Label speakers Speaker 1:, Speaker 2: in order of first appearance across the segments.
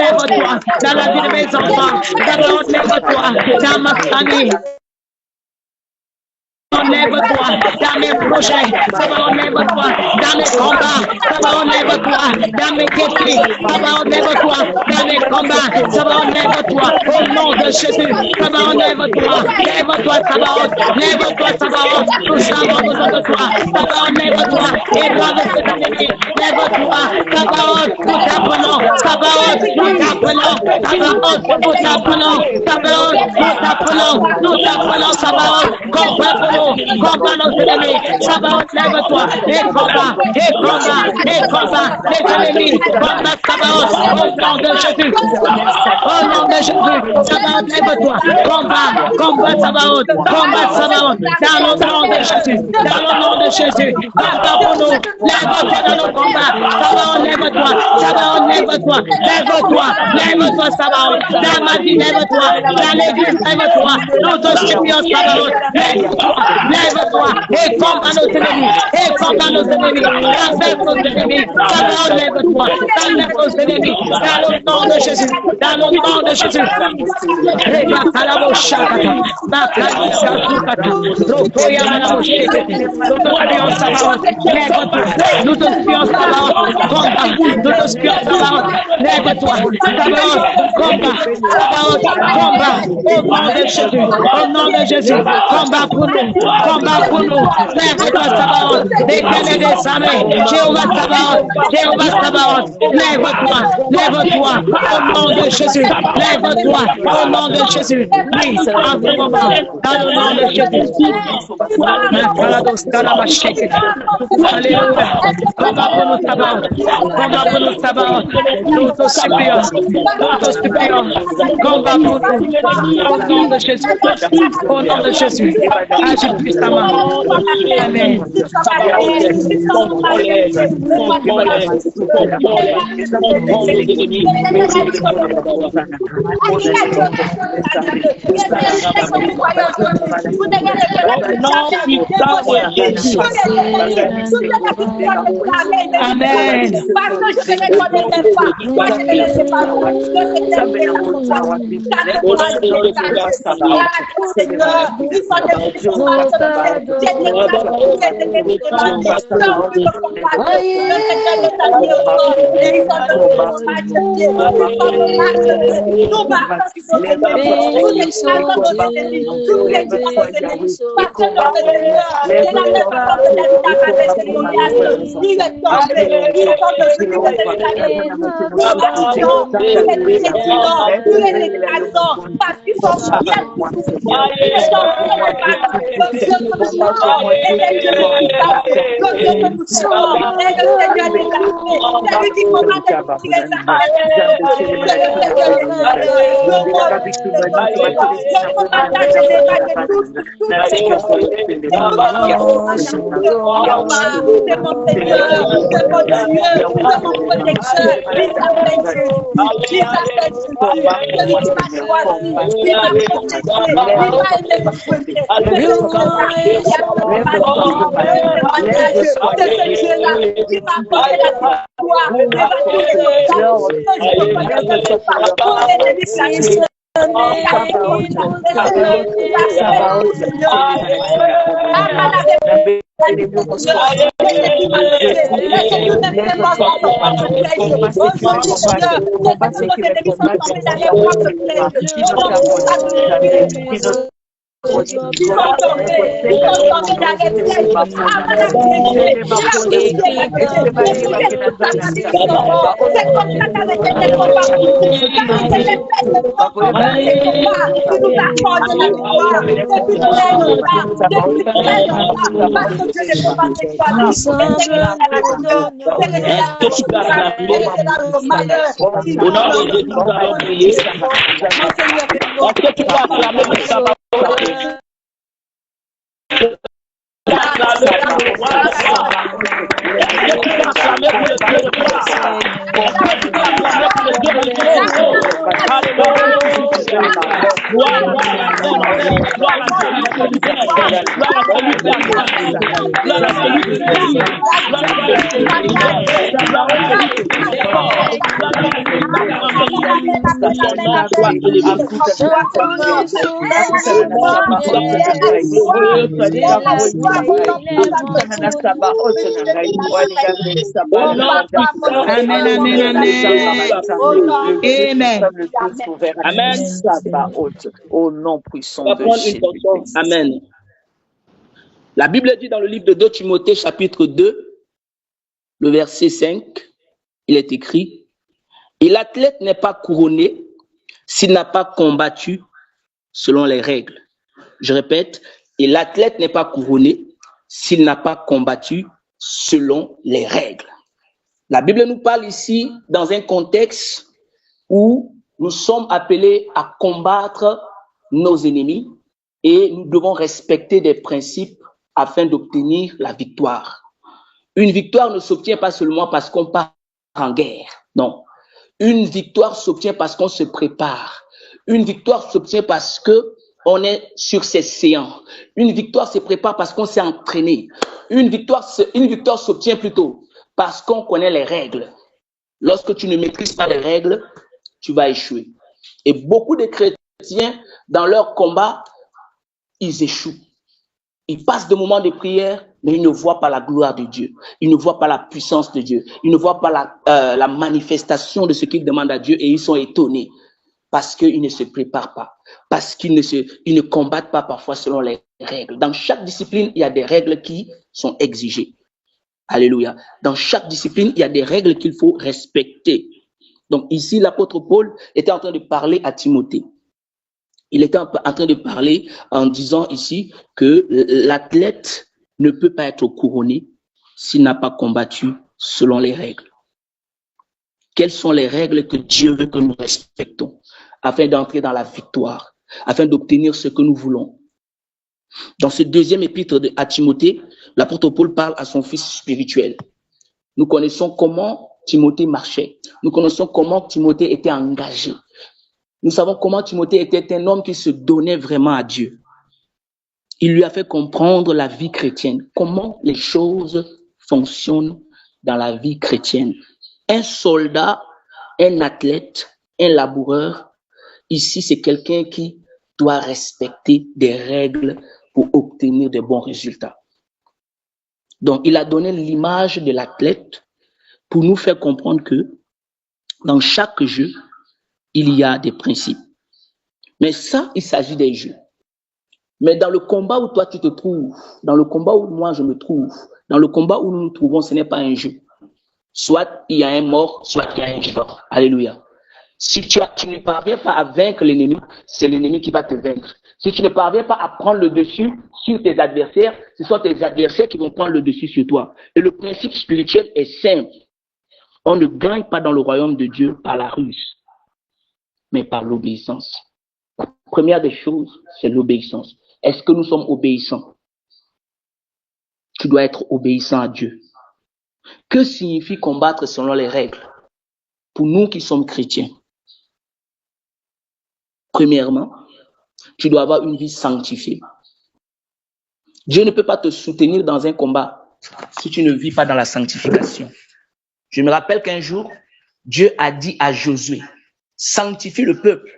Speaker 1: lève-toi dans la vie de mes enfants. Sabaoth, lève-toi dans ma famille. Lève-toi dans mes projets, Sabaoth, lève-toi dans mes combats, Sabaoth, lève-toi dans mes défis, Sabaoth, lève-toi dans mes combats, Sabaoth, lève-toi au nom de Jésus, Sabaoth, lève-toi, lève-toi, Sabaoth, lève-toi, Sabaoth, nous avons besoin de toi, Sabaoth, lève-toi, et gloire de cet ennemi, lève-toi, Sabaoth, nous t'appelons, Sabaoth, nous t'appelons, Sabaoth, nous t'appelons, Sabaoth, nous t'appelons, nous t'appelons, Sabaoth, combat pour nous, combat nos ennemis, Sabaoth, lève-toi, et combat, et combat, et combat, les ennemis, combat Sabaoth, au nom de Jésus, au nom de Jésus, Sabaoth, lève-toi, combat, combat Sabaoth, combat Sabaoth, dans le nom de Jésus, dans le nom de Jésus, combat pour nous, lève-toi dans nos combats, Sabaoth, lève-toi, Sabaoth, lève-toi, lève-toi, lève-toi, Sabaoth, dans ma vie, lève-toi, dans l'église, lève-toi, nous te supplions, Sabaoth, lève-toi, et combat nos ennemis, et combat nos ennemis, enlève nos ennemis, Sabaoth, lève-toi, enlève nos ennemis, dans le nom de Jésus, dans le nom de Jésus. Nous te supplions, Sabaoth, combat, nous te supplions, Sabaoth, lève-toi, Sabaoth, combat, Sabaoth, combat, au nom de Jésus, au nom de Jésus, combat pour nous, lève-toi, Sabaoth, l'Éternel des armées, Jéhovah Sabaoth, Jéhovah Sabaoth, lève-toi, lève-toi, au nom de Jésus, lève-toi, au nom de Jésus, oui, en ce moment, dans le nom de Jésus. Alléluia, combat pour nous, Sabaoth, combat pour nous, Sabaoth, nous te supplions, combat pour nous, au nom de Jésus, au nom de Jésus, agis puissamment, amen. Amen. Parce que je ne connaissais pas. Moi, je ne sais pas. Gloire à celui qui libère. Gloire à celui qui accorde. Gloire à celui qui délivre. Gloire à celui qui libère. Gloire à celui qui défend. Gloire à celui qui parle en vérité. Son nom soit élevé. Amen, amen, amen. Amen.
Speaker 2: Au nom puissant
Speaker 1: de Jésus. Amen. La Bible dit dans le livre de 2 Timothée, chapitre 2, le verset 5, il est écrit, « Et l'athlète n'est pas couronné s'il n'a pas combattu selon les règles. » Je répète, « Et l'athlète n'est pas couronné s'il n'a pas combattu selon les règles. » La Bible nous parle ici dans un contexte où nous sommes appelés à combattre nos ennemis et nous devons respecter des principes afin d'obtenir la victoire. Une victoire ne s'obtient pas seulement parce qu'on part en guerre, non. Une victoire s'obtient parce qu'on se prépare. Une victoire s'obtient parce qu'on est sur ses séances. Une victoire se prépare parce qu'on s'est entraîné. Une victoire s'obtient plutôt parce qu'on connaît les règles. Lorsque tu ne maîtrises pas les règles, tu vas échouer. Et beaucoup de chrétiens, dans leur combat, ils échouent. Ils passent des moments de prière, mais ils ne voient pas la gloire de Dieu. Ils ne voient pas la puissance de Dieu. Ils ne voient pas la manifestation de ce qu'ils demandent à Dieu et ils sont étonnés parce qu'ils ne se préparent pas, parce qu'ils ne combattent pas parfois selon les règles. Dans chaque discipline, il y a des règles qui sont exigées. Alléluia. Dans chaque discipline, il y a des règles qu'il faut respecter. Donc ici, l'apôtre Paul était en train de parler à Timothée. Il était en train de parler en disant ici que l'athlète ne peut pas être couronné s'il n'a pas combattu selon les règles. Quelles sont les règles que Dieu veut que nous respectons afin d'entrer dans la victoire, afin d'obtenir ce que nous voulons? Dans ce deuxième épître à Timothée, l'apôtre Paul parle à son fils spirituel. Nous connaissons comment Timothée marchait. Nous connaissons comment Timothée était engagé. Nous savons comment Timothée était un homme qui se donnait vraiment à Dieu. Il lui a fait comprendre la vie chrétienne, comment les choses fonctionnent dans la vie chrétienne. Un soldat, un athlète, un laboureur, ici c'est quelqu'un qui doit respecter des règles pour obtenir de bons résultats. Donc il a donné l'image de l'athlète pour nous faire comprendre que dans chaque jeu, il y a des principes. Mais ça, il s'agit des jeux. Mais dans le combat où toi tu te trouves, dans le combat où moi je me trouve, dans le combat où nous nous trouvons, ce n'est pas un jeu. Soit il y a un mort, soit il y a un vivant. Alléluia. Si tu ne parviens pas à vaincre l'ennemi, c'est l'ennemi qui va te vaincre. Si tu ne parviens pas à prendre le dessus sur tes adversaires, ce sont tes adversaires qui vont prendre le dessus sur toi. Et le principe spirituel est simple. On ne gagne pas dans le royaume de Dieu par la ruse, mais par l'obéissance. La première des choses, c'est l'obéissance. Est-ce que nous sommes obéissants? Tu dois être obéissant à Dieu. Que signifie combattre selon les règles? Pour nous qui sommes chrétiens, premièrement, tu dois avoir une vie sanctifiée. Dieu ne peut pas te soutenir dans un combat si tu ne vis pas dans la sanctification. Je me rappelle qu'un jour, Dieu a dit à Josué, sanctifie le peuple.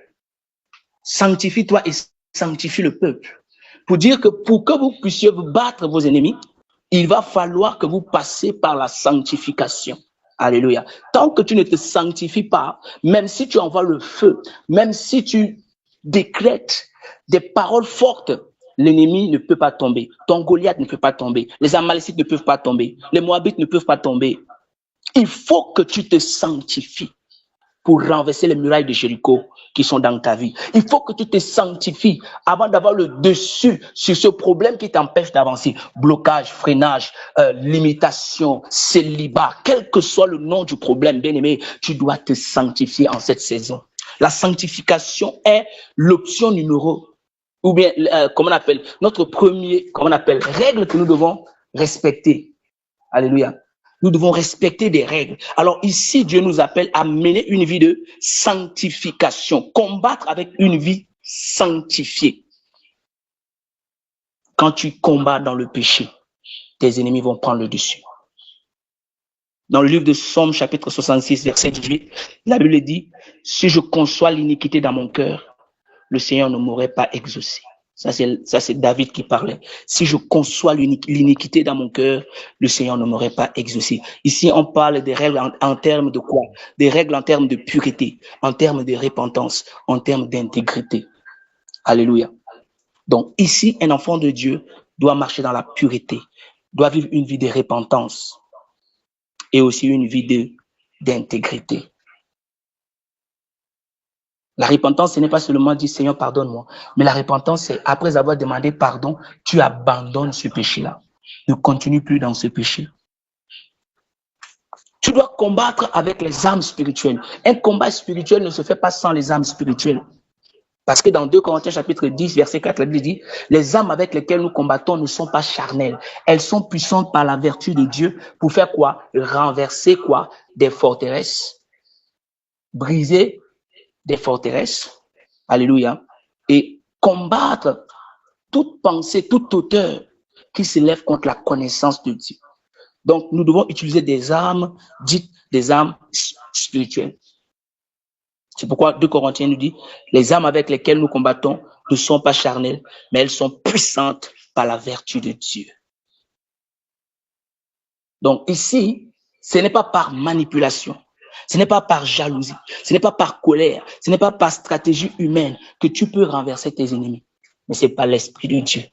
Speaker 1: Sanctifie-toi et sanctifie le peuple. Pour dire que pour que vous puissiez vous battre vos ennemis, il va falloir que vous passiez par la sanctification. Alléluia. Tant que tu ne te sanctifies pas, même si tu envoies le feu, même si tu décrètes des paroles fortes, l'ennemi ne peut pas tomber. Ton Goliath ne peut pas tomber. Les Amalécites ne peuvent pas tomber. Les Moabites ne peuvent pas tomber. Il faut que tu te sanctifies pour renverser les murailles de Jéricho qui sont dans ta vie. Il faut que tu te sanctifies avant d'avoir le dessus sur ce problème qui t'empêche d'avancer. Blocage, freinage, limitation, célibat, quel que soit le nom du problème, bien-aimé, tu dois te sanctifier en cette saison. La sanctification est l'option numéro, ou bien, comment on appelle, notre premier, comment on appelle, règle que nous devons respecter. Alléluia. Nous devons respecter des règles. Alors ici, Dieu nous appelle à mener une vie de sanctification, combattre avec une vie sanctifiée.
Speaker 3: Quand tu combats dans le péché, tes ennemis vont prendre le dessus. Dans le livre de Psaume, chapitre 66, verset 18, la Bible dit, si je conçois l'iniquité dans mon cœur, le Seigneur ne m'aurait pas exaucé. Ça, c'est David qui parlait. Si je conçois l'iniquité dans mon cœur, le Seigneur ne m'aurait pas exaucé. Ici, on parle des règles en termes de quoi? Des règles en termes de pureté, en termes de repentance, en termes d'intégrité. Alléluia. Donc, ici, un enfant de Dieu doit marcher dans la pureté, doit vivre une vie de repentance et aussi une vie d'intégrité. La repentance, ce n'est pas seulement dire Seigneur, pardonne-moi, mais la repentance, c'est après avoir demandé pardon, tu abandonnes ce péché-là. Ne continue plus dans ce péché. Tu dois combattre avec les âmes spirituelles. Un combat spirituel ne se fait pas sans les âmes spirituelles. Parce que dans 2 Corinthiens chapitre 10, verset 4, la Bible dit, les âmes avec lesquelles nous combattons ne sont pas charnelles. Elles sont puissantes par la vertu de Dieu pour faire quoi? Renverser quoi? Des forteresses, briser des forteresses, alléluia, et combattre toute pensée, toute hauteur qui s'élève contre la connaissance de Dieu. Donc, nous devons utiliser des armes dites des armes spirituelles. C'est pourquoi 2 Corinthiens nous dit, les armes avec lesquelles nous combattons ne sont pas charnelles, mais elles sont puissantes par la vertu de Dieu. Donc ici, ce n'est pas par manipulation, ce n'est pas par jalousie, ce n'est pas par colère, ce n'est pas par stratégie humaine que tu peux renverser tes ennemis, mais c'est par l'Esprit de Dieu.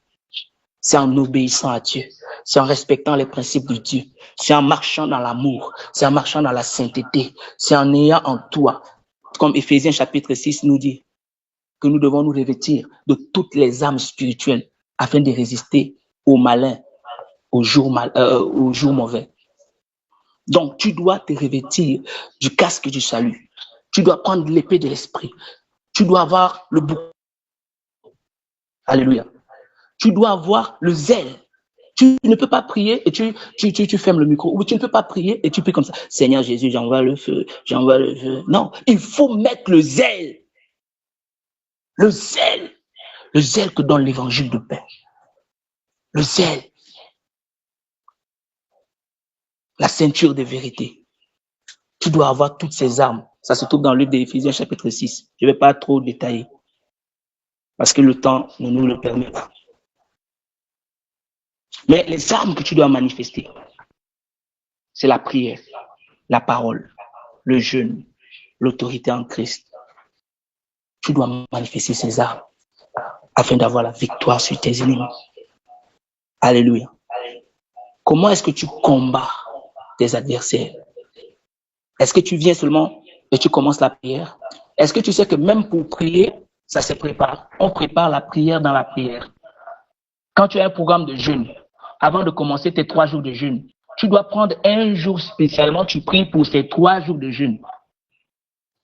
Speaker 3: C'est en obéissant à Dieu, c'est en respectant les principes de Dieu, c'est en marchant dans l'amour, c'est en marchant dans la sainteté, c'est en ayant en toi, comme Éphésiens chapitre 6 nous dit, que nous devons nous revêtir de toutes les âmes spirituelles afin de résister au malin, au jour mauvais. Donc, tu dois te revêtir du casque du salut. Tu dois prendre l'épée de l'esprit. Tu dois avoir le bouclier. Alléluia. Tu dois avoir le zèle. Tu ne peux pas prier et tu fermes le micro. Ou tu ne peux pas prier et tu pries comme ça. Seigneur Jésus, j'envoie le feu, j'envoie le feu. Non, il faut mettre le zèle. Le zèle que donne l'évangile de paix. Le zèle. La ceinture de vérité. Tu dois avoir toutes ces armes. Ça se trouve dans le livre d'Éphésiens chapitre 6. Je ne vais pas trop détailler. Parce que le temps ne nous le permet pas. Mais les armes que tu dois manifester, c'est la prière, la parole, le jeûne, l'autorité en Christ. Tu dois manifester ces armes afin d'avoir la victoire sur tes ennemis. Alléluia. Comment est-ce que tu combats tes adversaires? Est-ce que tu viens seulement et tu commences la prière? Est-ce que tu sais que même pour prier, ça se prépare? On prépare la prière dans la prière. Quand tu as un programme de jeûne, avant de commencer tes 3 jours de jeûne, tu dois prendre un jour spécialement, tu pries pour ces 3 jours de jeûne.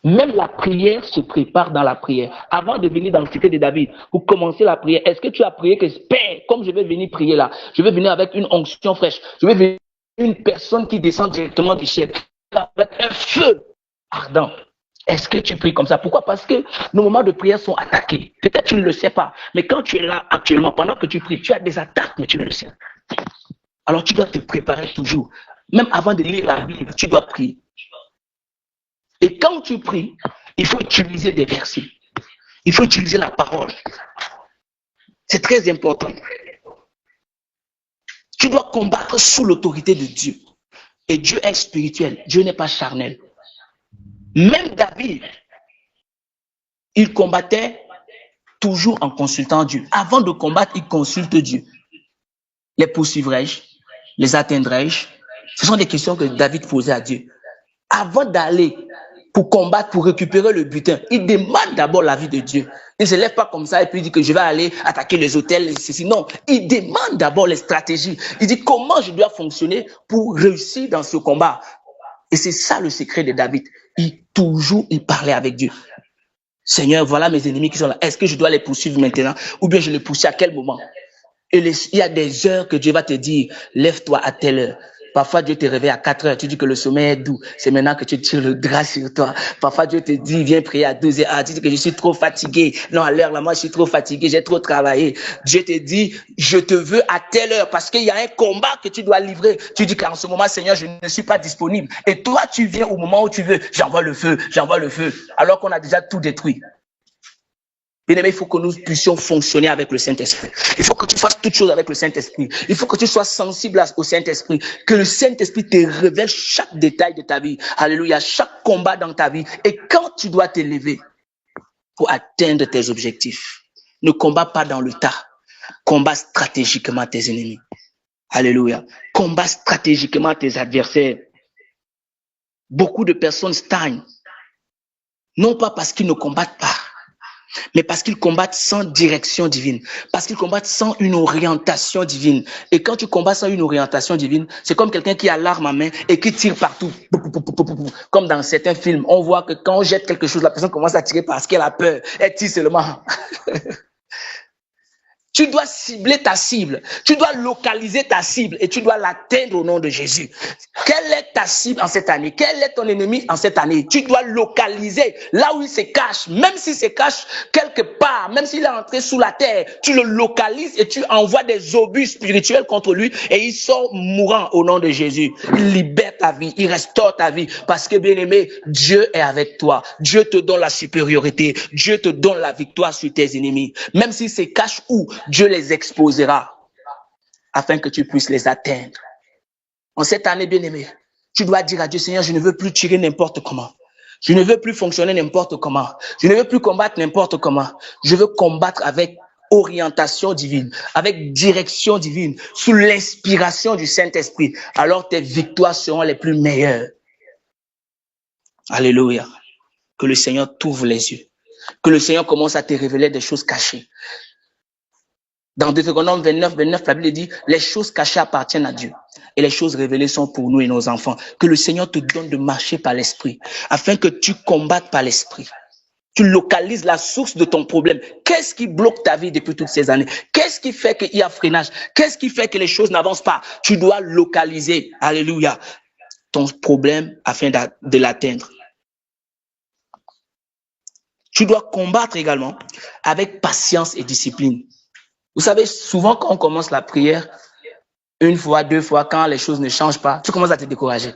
Speaker 3: Même la prière se prépare dans la prière. Avant de venir dans le cité de David, pour commencer la prière, est-ce que tu as prié que, Père, comme je vais venir prier là, je vais venir avec une onction fraîche, je vais venir avec une personne qui descend directement du ciel, avec un feu ardent. Est-ce que tu pries comme ça? Pourquoi? Parce que nos moments de prière sont attaqués. Peut-être tu ne le sais pas, mais quand tu es là actuellement, pendant que tu pries, tu as des attaques, mais tu ne le sais pas. Alors tu dois te préparer toujours. Même avant de lire la Bible, tu dois prier. Et quand tu pries, il faut utiliser des versets. Il faut utiliser la parole. C'est très important. Tu dois combattre sous l'autorité de Dieu. Et Dieu est spirituel. Dieu n'est pas charnel. Même David, il combattait toujours en consultant Dieu. Avant de combattre, il consulte Dieu. Les poursuivrai-je? Les atteindrai-je? Ce sont des questions que David posait à Dieu. Avant d'aller pour combattre, pour récupérer le butin, il demande d'abord l'avis de Dieu. Il ne se lève pas comme ça et puis il dit que je vais aller attaquer les hôtels, ceci. Non, il demande d'abord les stratégies. Il dit comment je dois fonctionner pour réussir dans ce combat. Et c'est ça le secret de David. Il parlait avec Dieu. Seigneur, voilà mes ennemis qui sont là. Est-ce que je dois les poursuivre maintenant ou bien je les poursuis à quel moment? Et il y a des heures que Dieu va te dire, lève-toi à telle heure. Parfois, Dieu te réveille à 4 heures. Tu dis que le sommeil est doux. C'est maintenant que tu tires le drap sur toi. Parfois, Dieu te dit, viens prier à 12 heures. Ah, tu dis que je suis trop fatigué. Non, à l'heure là, moi, je suis trop fatigué. J'ai trop travaillé. Dieu te dit, je te veux à telle heure parce qu'il y a un combat que tu dois livrer. Tu dis qu'en ce moment, Seigneur, je ne suis pas disponible. Et toi, tu viens au moment où tu veux. J'envoie le feu. Alors qu'on a déjà tout détruit. Bien-aimé, il faut que nous puissions fonctionner avec le Saint-Esprit. Il faut que tu fasses toutes choses avec le Saint-Esprit. Il faut que tu sois sensible au Saint-Esprit. Que le Saint-Esprit te révèle chaque détail de ta vie. Alléluia. Chaque combat dans ta vie. Et quand tu dois t'élever pour atteindre tes objectifs, ne combats pas dans le tas. Combat stratégiquement tes ennemis. Alléluia. Combat stratégiquement tes adversaires. Beaucoup de personnes stagnent. Non pas parce qu'ils ne combattent pas, mais parce qu'ils combattent sans direction divine, parce qu'ils combattent sans une orientation divine. Et quand tu combats sans une orientation divine, c'est comme quelqu'un qui a l'arme à main et qui tire partout. Comme dans certains films, on voit que quand on jette quelque chose, la personne commence à tirer parce qu'elle a peur. Elle tire seulement. Tu dois cibler ta cible. Tu dois localiser ta cible et tu dois l'atteindre au nom de Jésus. Quelle est ta cible en cette année? Quel est ton ennemi en cette année? Tu dois localiser là où il se cache. Même s'il se cache quelque part, même s'il est entré sous la terre, tu le localises et tu envoies des obus spirituels contre lui et il sort mourant au nom de Jésus. Il libère ta vie, il restaure ta vie parce que bien aimé, Dieu est avec toi. Dieu te donne la supériorité. Dieu te donne la victoire sur tes ennemis. Même s'il se cache où? Dieu les exposera afin que tu puisses les atteindre. En cette année, bien-aimé, tu dois dire à Dieu, Seigneur, je ne veux plus tirer n'importe comment. Je ne veux plus fonctionner n'importe comment. Je ne veux plus combattre n'importe comment. Je veux combattre avec orientation divine, avec direction divine, sous l'inspiration du Saint-Esprit. Alors tes victoires seront les plus meilleures. Alléluia. Que le Seigneur t'ouvre les yeux. Que le Seigneur commence à te révéler des choses cachées. Dans Deutéronome 29, la Bible dit, les choses cachées appartiennent à Dieu. Et les choses révélées sont pour nous et nos enfants. Que le Seigneur te donne de marcher par l'esprit, afin que tu combattes par l'esprit. Tu localises la source de ton problème. Qu'est-ce qui bloque ta vie depuis toutes ces années? Qu'est-ce qui fait qu'il y a freinage? Qu'est-ce qui fait que les choses n'avancent pas? Tu dois localiser, alléluia, ton problème afin de l'atteindre. Tu dois combattre également avec patience et discipline. Vous savez, souvent quand on commence la prière, une fois, deux fois, quand les choses ne changent pas, tu commences à te décourager.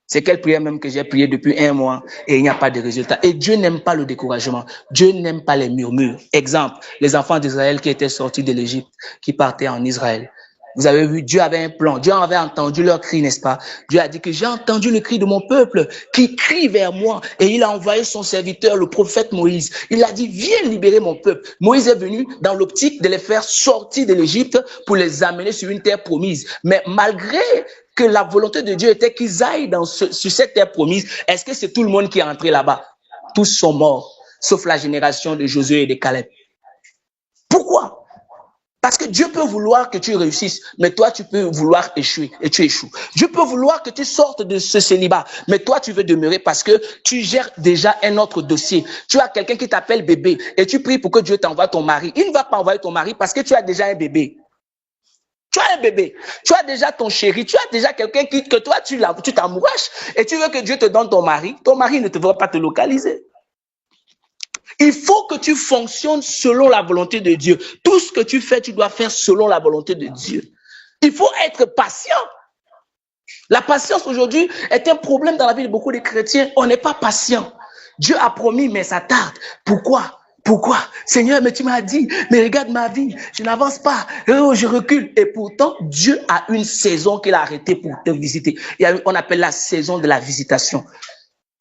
Speaker 3: C'est quelle prière même que j'ai priée depuis 1 mois et il n'y a pas de résultat. Et Dieu n'aime pas le découragement. Dieu n'aime pas les murmures. Exemple, les enfants d'Israël qui étaient sortis de l'Égypte, qui partaient en Israël. Vous avez vu, Dieu avait un plan. Dieu avait entendu leur cri, n'est-ce pas? Dieu a dit que j'ai entendu le cri de mon peuple qui crie vers moi. Et il a envoyé son serviteur, le prophète Moïse. Il a dit, viens libérer mon peuple. Moïse est venu dans l'optique de les faire sortir de l'Égypte pour les amener sur une terre promise. Mais malgré que la volonté de Dieu était qu'ils aillent sur cette terre promise, est-ce que c'est tout le monde qui est entré là-bas? Tous sont morts, sauf la génération de Josué et de Caleb. Pourquoi? Parce que Dieu peut vouloir que tu réussisses, mais toi, tu peux vouloir échouer et tu échoues. Dieu peut vouloir que tu sortes de ce célibat, mais toi, tu veux demeurer parce que tu gères déjà un autre dossier. Tu as quelqu'un qui t'appelle bébé et tu pries pour que Dieu t'envoie ton mari. Il ne va pas envoyer ton mari parce que tu as déjà un bébé. Tu as un bébé, tu as déjà ton chéri, tu as déjà quelqu'un que toi, tu t'amouraches et tu veux que Dieu te donne ton mari ne te va pas te localiser. Il faut que tu fonctionnes selon la volonté de Dieu. Tout ce que tu fais, tu dois faire selon la volonté de Dieu. Il faut être patient. La patience aujourd'hui est un problème dans la vie de beaucoup de chrétiens. On n'est pas patient. Dieu a promis, mais ça tarde. Pourquoi? Seigneur, mais tu m'as dit, mais regarde ma vie, je n'avance pas, je recule. Et pourtant, Dieu a une saison qu'il a arrêtée pour te visiter. On appelle la saison de la visitation.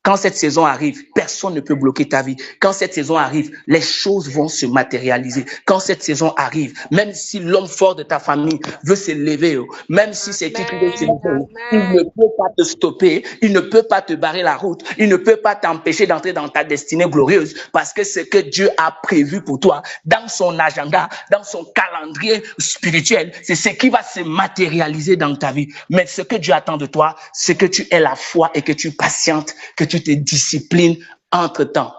Speaker 3: Quand cette saison arrive, personne ne peut bloquer ta vie. Quand cette saison arrive, les choses vont se matérialiser. Quand cette saison arrive, même si l'homme fort de ta famille veut se lever, même si c'est qui veut se lever, il ne peut pas te stopper, il ne peut pas te barrer la route, il ne peut pas t'empêcher d'entrer dans ta destinée glorieuse parce que ce que Dieu a prévu pour toi, dans son agenda, dans son calendrier spirituel, c'est ce qui va se matérialiser dans ta vie. Mais ce que Dieu attend de toi, c'est que tu aies la foi et que tu patientes, que tu te disciplines entre-temps.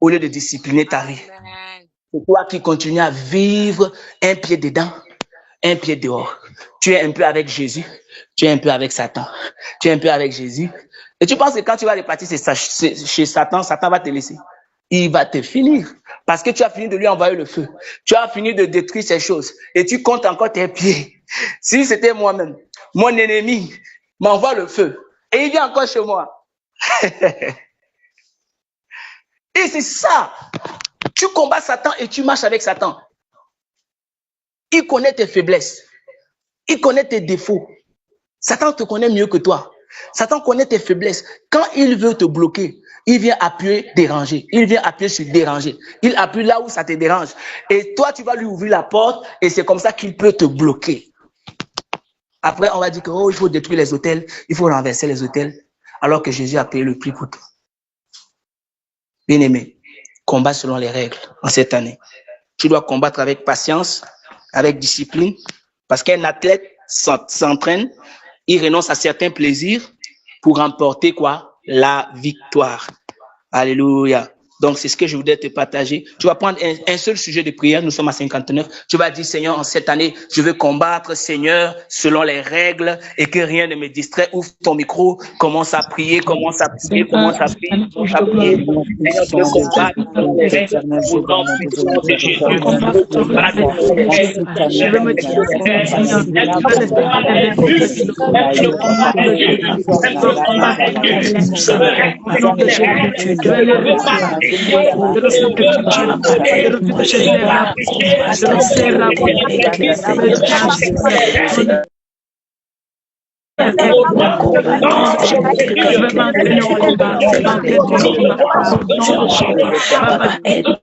Speaker 3: Au lieu de discipliner ta vie. C'est toi qui continues à vivre un pied dedans, un pied dehors. tu es un peu avec Jésus, tu es un peu avec Satan. Tu es un peu avec Jésus. Et tu penses que quand tu vas repartir chez Satan, Satan va te laisser. Il va te finir. Parce que tu as fini de lui envoyer le feu. Tu as fini de détruire ces choses. Et tu comptes encore tes pieds. Si c'était moi-même, mon ennemi m'envoie le feu. Et il vient encore chez moi. Et c'est ça. Tu combats Satan et tu marches avec Satan. Il connaît tes faiblesses. Il connaît tes défauts. Satan te connaît mieux que toi. Satan connaît tes faiblesses. Quand il veut te bloquer, il vient appuyer déranger. Il vient appuyer sur déranger. Il appuie là où ça te dérange. Et toi, tu vas lui ouvrir la porte et c'est comme ça qu'il peut te bloquer. Après, on va dire que il faut détruire les autels, il faut renverser les autels, alors que Jésus a payé le prix pour toi. Bien-aimé, combat selon les règles en cette année. Tu dois combattre avec patience, avec discipline, parce qu'un athlète s'entraîne, il renonce à certains plaisirs pour remporter quoi? La victoire. Alléluia. Donc, c'est ce que je voudrais te partager. Tu vas prendre un seul sujet de prière. Nous sommes à 59. Tu vas dire, Seigneur, en cette année, je veux combattre, Seigneur, selon les règles et que rien ne me distrait. Ouvre ton micro, commence à prier, commence à prier, commence à prier, commence à prier. Seigneur, je veux combattre selon les règles au nom puissant de Jésus. Je veux me
Speaker 1: Je veux